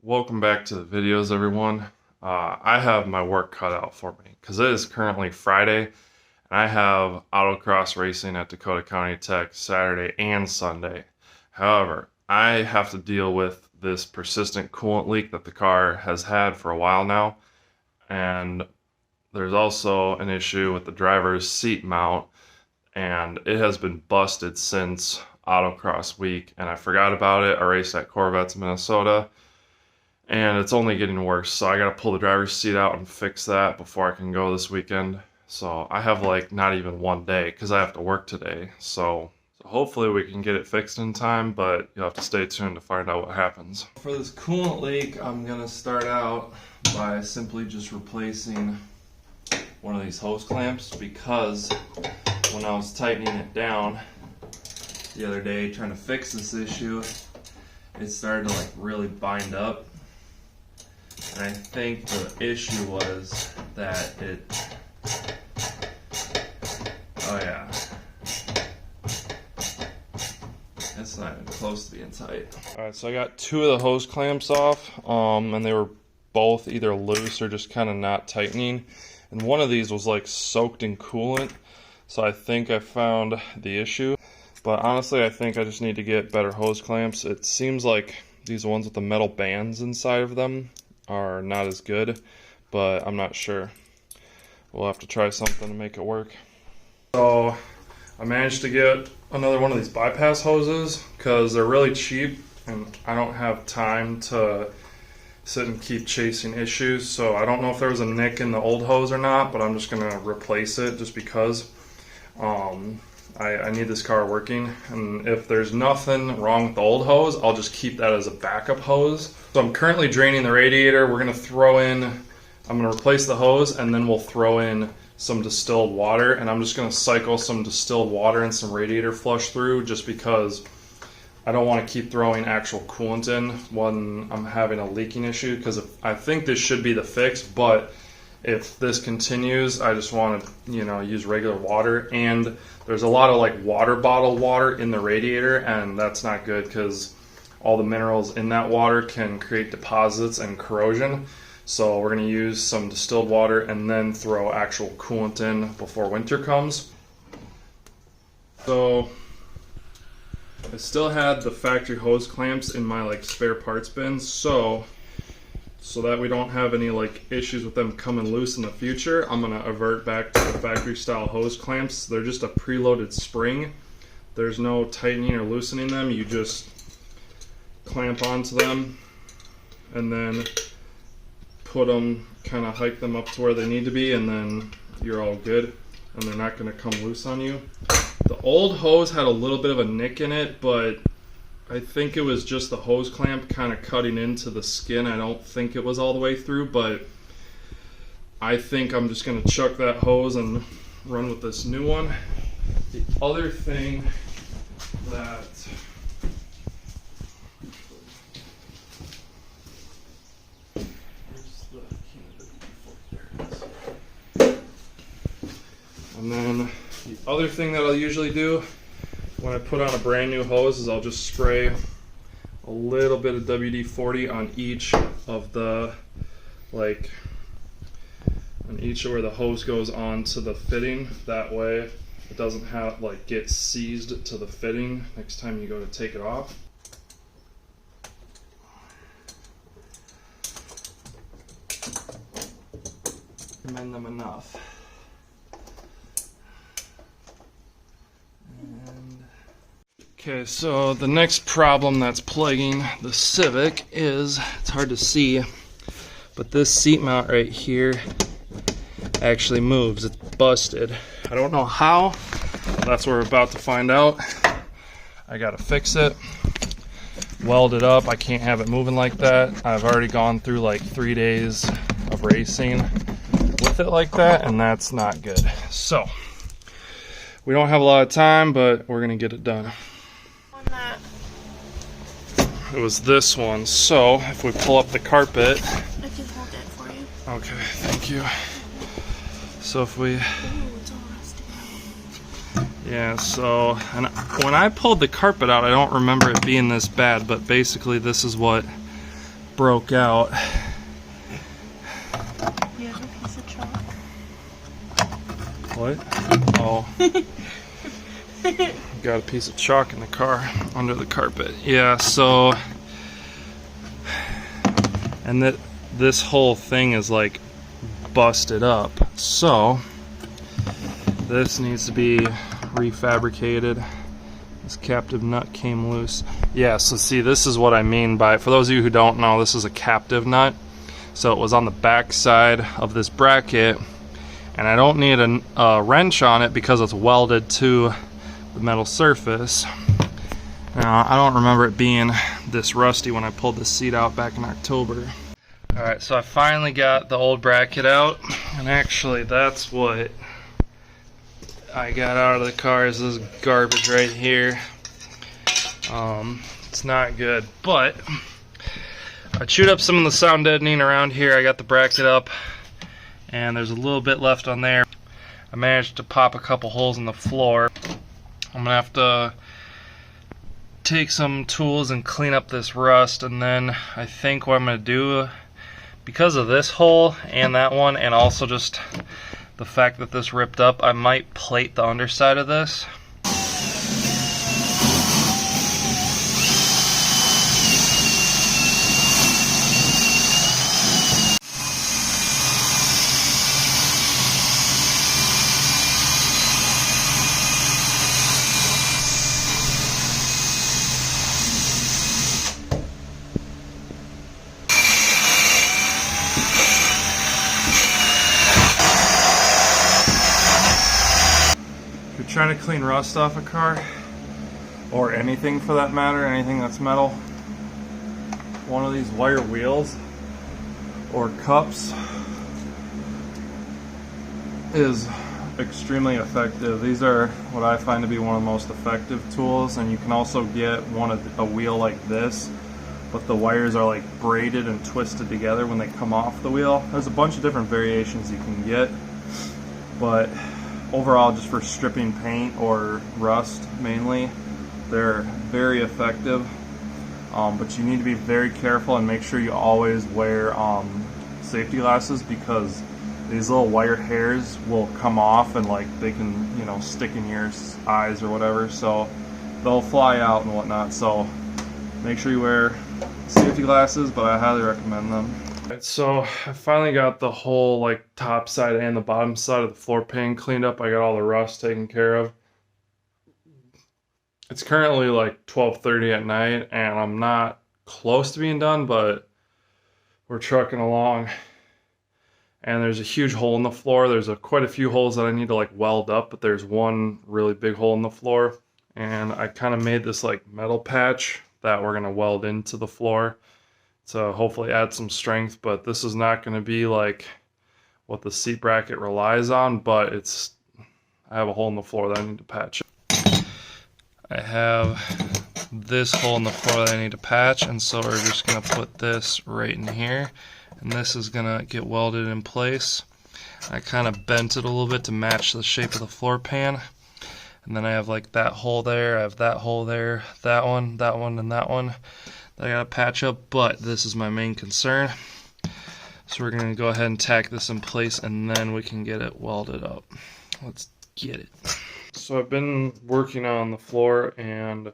Welcome back to the videos, everyone. I have my work cut out for me because it is currently Friday and I have autocross racing at Dakota County Tech Saturday and Sunday. However, I have to deal with this persistent coolant leak that the car has had for a while now, and there's also an issue with the driver's seat mount, and it has been busted since autocross week, and I forgot about it. I raced at Corvettes, Minnesota, and it's only getting worse, so I gotta pull the driver's seat out and fix that before I can go this weekend. So I have like not even one day because I have to work today, so hopefully we can get it fixed in time, but you'll have to stay tuned to find out what happens. For this coolant leak, I'm gonna start out by simply just replacing one of these hose clamps, because when I was tightening it down the other day trying to fix this issue, it started to like really bind up. And I think the issue was that oh yeah, it's not even close to being tight. Alright, so I got two of the hose clamps off, and they were both either loose or just kind of not tightening. And one of these was like soaked in coolant, so I think I found the issue. But honestly, I think I just need to get better hose clamps. It seems like these ones with the metal bands inside of them are not as good, but I'm not sure. We'll have to try something to make it work. So I managed to get another one of these bypass hoses because they're really cheap and I don't have time to sit and keep chasing issues. So I don't know if there was a nick in the old hose or not, but I'm just gonna replace it just because I need this car working, and if there's nothing wrong with the old hose, I'll just keep that as a backup hose. So I'm currently draining the radiator. We're gonna throw in, I'm gonna replace the hose, and then we'll throw in some distilled water, and I'm just gonna cycle some distilled water and some radiator flush through, just because I don't want to keep throwing actual coolant in when I'm having a leaking issue, because I think this should be the fix, but if this continues, I just want to, use regular water. And there's a lot of like water bottle water in the radiator, and that's not good because all the minerals in that water can create deposits and corrosion. So we're going to use some distilled water and then throw actual coolant in before winter comes. So I still had the factory hose clamps in my like spare parts bin, so that we don't have any like issues with them coming loose in the future, I'm gonna avert back to the factory style hose clamps. They're just a preloaded spring. There's no tightening or loosening them. You just clamp onto them and then put them, kind of hike them up to where they need to be, and then you're all good and they're not gonna come loose on you. The old hose had a little bit of a nick in it, but I think it was just the hose clamp kind of cutting into the skin. I don't think it was all the way through, but I think I'm just going to chuck that hose and run with this new one. The other thing that I'll usually do when I put on a brand new hose is I'll just spray a little bit of WD-40 on each of the, on each of where the hose goes onto the fitting. That way it doesn't have get seized to the fitting next time you go to take it off. Mend them enough. Okay, so the next problem that's plaguing the Civic is, it's hard to see, but this seat mount right here actually moves. It's busted. I don't know how. That's what we're about to find out. I gotta fix it, weld it up. I can't have it moving like that. I've already gone through like 3 days of racing with it like that, and that's not good. So, we don't have a lot of time, but we're gonna get it done. It was this one. So if we pull up the carpet, I can hold it for you. Okay, thank you. So if we, Ooh, it's all rusty. yeah, so and when I pulled the carpet out, I don't remember it being this bad, but basically this is what broke out. You have a piece of chalk. What? Oh. Got a piece of chalk in the car under the carpet. Yeah, so and this whole thing is like busted up. So this needs to be refabricated. This captive nut came loose. Yeah, so see, this is what I mean by, for those of you who don't know, this is a captive nut. So it was on the back side of this bracket, and I don't need a wrench on it because it's welded to the metal surface. Now, I don't remember it being this rusty when I pulled the seat out back in October. Alright, so I finally got the old bracket out, and actually that's what I got out of the car, is this garbage right here. It's not good, but I chewed up some of the sound deadening around here. I got the bracket up, and there's a little bit left on there. I managed to pop a couple holes in the floor. I'm gonna have to take some tools and clean up this rust, and then I think what I'm gonna do, because of this hole and that one, and also just the fact that this ripped up, I might plate the underside of this. Trying to clean rust off a car, or anything for that matter, anything that's metal, one of these wire wheels or cups is extremely effective. These are what I find to be one of the most effective tools, and you can also get a wheel like this, but the wires are like braided and twisted together when they come off the wheel. There's a bunch of different variations you can get, but overall, just for stripping paint or rust mainly, they're very effective. But you need to be very careful and make sure you always wear safety glasses, because these little wire hairs will come off and like they can, you know, stick in your eyes or whatever, so they'll fly out and whatnot. So make sure you wear safety glasses, but I highly recommend them. So I finally got the whole like top side and the bottom side of the floor pan cleaned up. I got all the rust taken care of. It's currently like 12:30 at night, and I'm not close to being done, but we're trucking along. And there's a huge hole in the floor. There's quite a few holes that I need to like weld up, but there's one really big hole in the floor. And I kind of made this like metal patch that we're gonna weld into the floor to hopefully add some strength, but this is not going to be like what the seat bracket relies on, but I have a hole in the floor that I need to patch. I have this hole in the floor that I need to patch, and so we're just going to put this right in here, and this is going to get welded in place. I kind of bent it a little bit to match the shape of the floor pan, and then I have like that hole there, I have that hole there, that one, and that one that I gotta patch up, but this is my main concern. So we're gonna go ahead and tack this in place, and then we can get it welded up. Let's get it. So I've been working on the floor and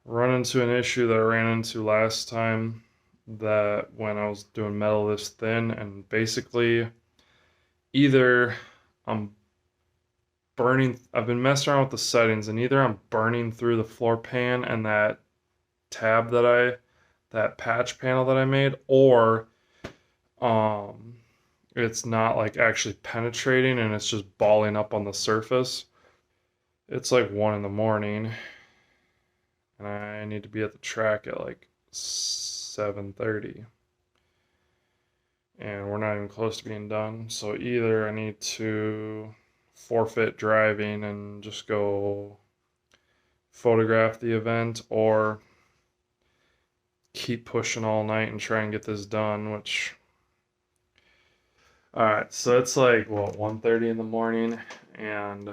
run into an issue that I ran into last time, that when I was doing metal this thin, and basically either I've been messing around with the settings, and either I'm burning through the floor pan and that tab that patch panel that I made, or it's not like actually penetrating and it's just balling up on the surface. It's like 1 in the morning, and I need to be at the track at like 7:30, and we're not even close to being done. So either I need to forfeit driving and just go photograph the event, or keep pushing all night and try and get this done, which... Alright, so it's like, what, 1:30 in the morning, and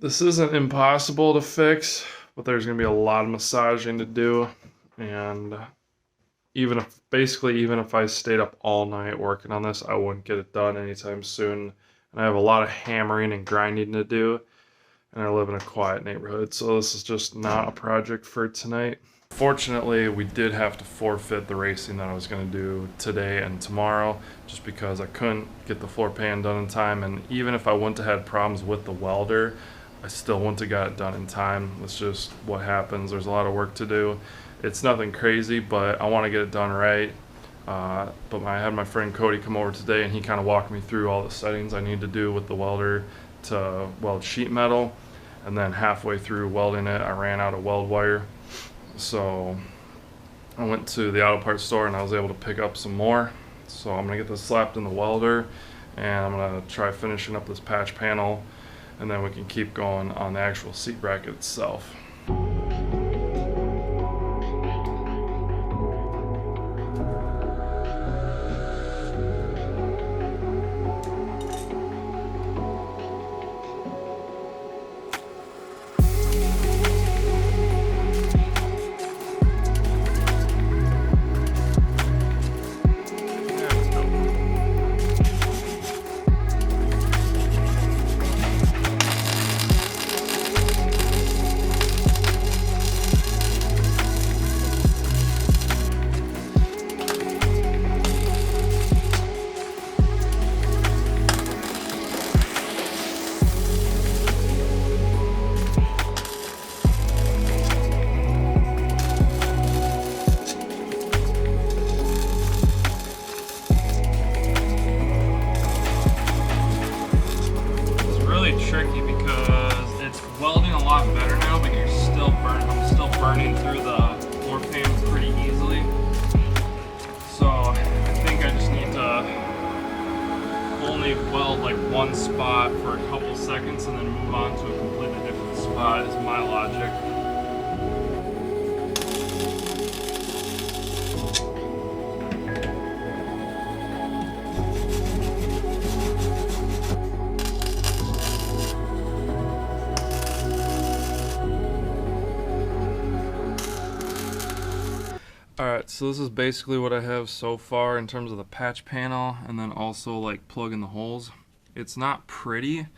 this isn't impossible to fix, but there's going to be a lot of massaging to do. And even if I stayed up all night working on this, I wouldn't get it done anytime soon. And I have a lot of hammering and grinding to do, and I live in a quiet neighborhood, so this is just not a project for tonight. Fortunately, we did have to forfeit the racing that I was going to do today and tomorrow, just because I couldn't get the floor pan done in time. And even if I wouldn't have had problems with the welder, I still wouldn't have got it done in time. It's just what happens. There's a lot of work to do. It's nothing crazy, but I want to get it done right. But I had my friend Cody come over today, and he kind of walked me through all the settings I need to do with the welder to weld sheet metal. And then halfway through welding it, I ran out of weld wire. So I went to the auto parts store and I was able to pick up some more. So I'm gonna get this slapped in the welder, and I'm gonna try finishing up this patch panel, and then we can keep going on the actual seat bracket itself. Tricky because it's welding a lot better now, but I'm still burning through the floor pan pretty easily. So I think I just need to only weld like one spot for a couple seconds and then move on to a completely different spot is my logic. Alright, so this is basically what I have so far in terms of the patch panel, and then also like plugging the holes. It's not pretty,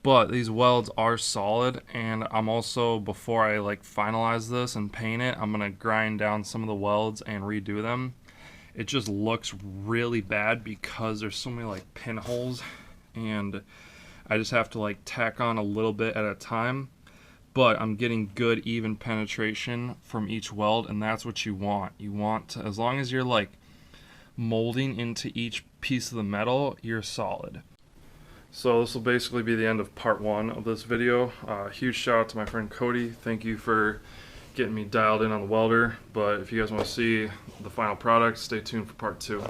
but these welds are solid, and I'm also, before I like finalize this and paint it, I'm gonna grind down some of the welds and redo them. It just looks really bad because there's so many like pinholes, and I just have to like tack on a little bit at a time. But I'm getting good even penetration from each weld, and that's what you want. You want to, as long as you're like molding into each piece of the metal, you're solid. So this will basically be the end of part one of this video. Huge shout out to my friend Cody. Thank you for getting me dialed in on the welder. But if you guys want to see the final product, stay tuned for part two.